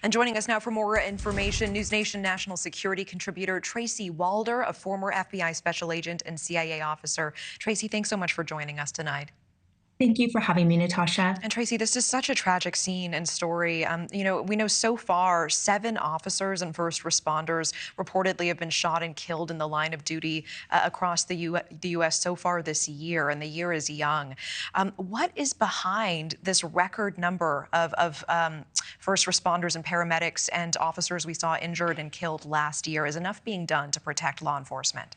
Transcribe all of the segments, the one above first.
And joining us now for more information, NewsNation national security contributor Tracy Walder, a former FBI special agent and CIA officer. Tracy, thanks so much for joining us tonight. Thank you for having me, Natasha. And Tracy, this is such a tragic scene and story. We know so far 7 officers and first responders reportedly have been shot and killed in the line of duty across the U.S. so far this year, and the year is young. What is behind this record number of first responders and paramedics and officers we saw injured and killed last year? Is enough being done to protect law enforcement?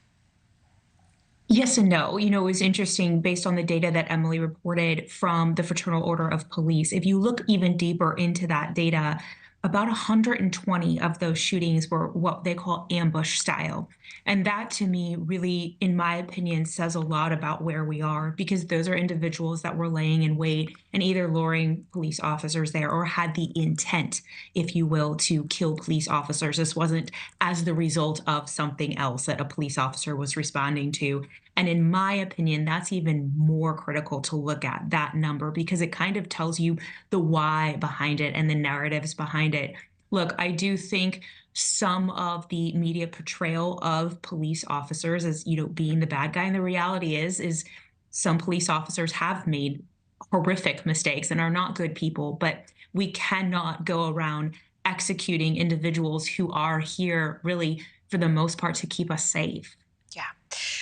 Yes and no. It was interesting based on the data that Emily reported from the Fraternal Order of Police. If you look even deeper into that data, about 120 of those shootings were what they call ambush style. And that to me really, in my opinion, says a lot about where we are, because those are individuals that were laying in wait and either luring police officers there or had the intent, if you will, to kill police officers. This wasn't as the result of something else that a police officer was responding to. And in my opinion, that's even more critical to look at that number, because it kind of tells you the why behind it and the narratives behind it. Look, I do think some of the media portrayal of police officers as, being the bad guy. And the reality is some police officers have made horrific mistakes and are not good people, but we cannot go around executing individuals who are here really, for the most part, to keep us safe. Yeah.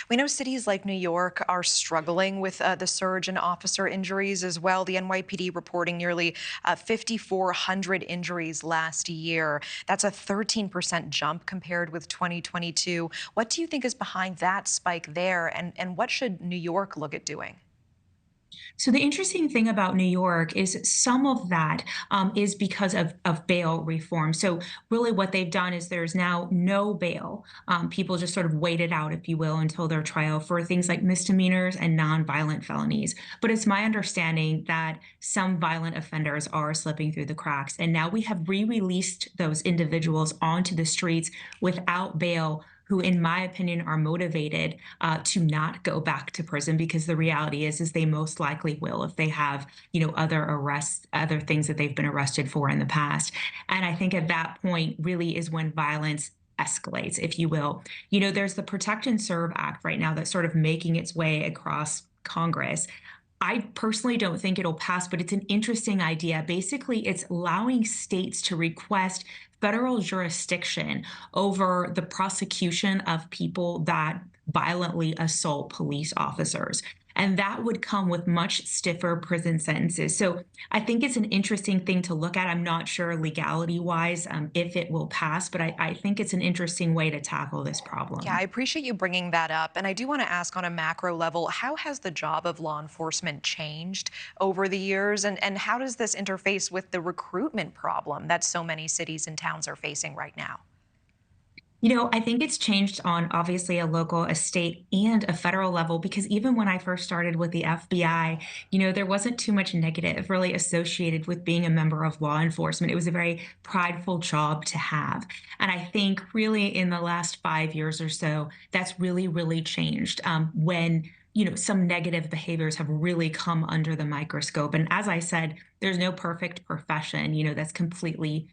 We know cities like New York are struggling with the surge in officer injuries as well. The NYPD reporting nearly 5,400 injuries last year. That's a 13% jump compared with 2022. What do you think is behind that spike there, and what should New York look at doing? So the interesting thing about New York is some of that is because of bail reform. So really what they've done is there's now no bail. People just sort of wait it out, if you will, until their trial for things like misdemeanors and nonviolent felonies. But it's my understanding that some violent offenders are slipping through the cracks. And now we have re-released those individuals onto the streets without bail, who, in my opinion, are motivated to not go back to prison, because the reality is they most likely will if they have, other arrests, other things that they've been arrested for in the past. And I think at that point really is when violence escalates, if you will. There's the Protect and Serve Act right now that's sort of making its way across Congress. I personally don't think it'll pass, but it's an interesting idea. Basically, it's allowing states to request federal jurisdiction over the prosecution of people that violently assault police officers. And that would come with much stiffer prison sentences. So I think it's an interesting thing to look at. I'm not sure legality-wise if it will pass, but I think it's an interesting way to tackle this problem. Yeah, I appreciate you bringing that up. And I do want to ask, on a macro level, how has the job of law enforcement changed over the years? And how does this interface with the recruitment problem that so many cities and towns are facing right now? I think it's changed on obviously a local, a state, and a federal level, because even when I first started with the FBI, there wasn't too much negative really associated with being a member of law enforcement. It was a very prideful job to have. And I think really in the last 5 years or so, that's really, really changed when some negative behaviors have really come under the microscope. And as I said, there's no perfect profession, that's completely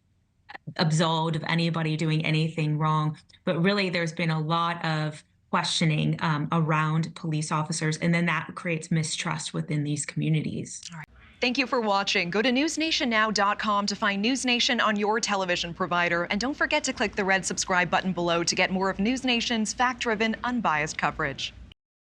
absolved of anybody doing anything wrong. But really, there's been a lot of questioning around police officers, and then that creates mistrust within these communities. All right. Thank you for watching. Go to newsnationnow.com to find NewsNation on your television provider. And don't forget to click the red subscribe button below to get more of NewsNation's fact-driven, unbiased coverage.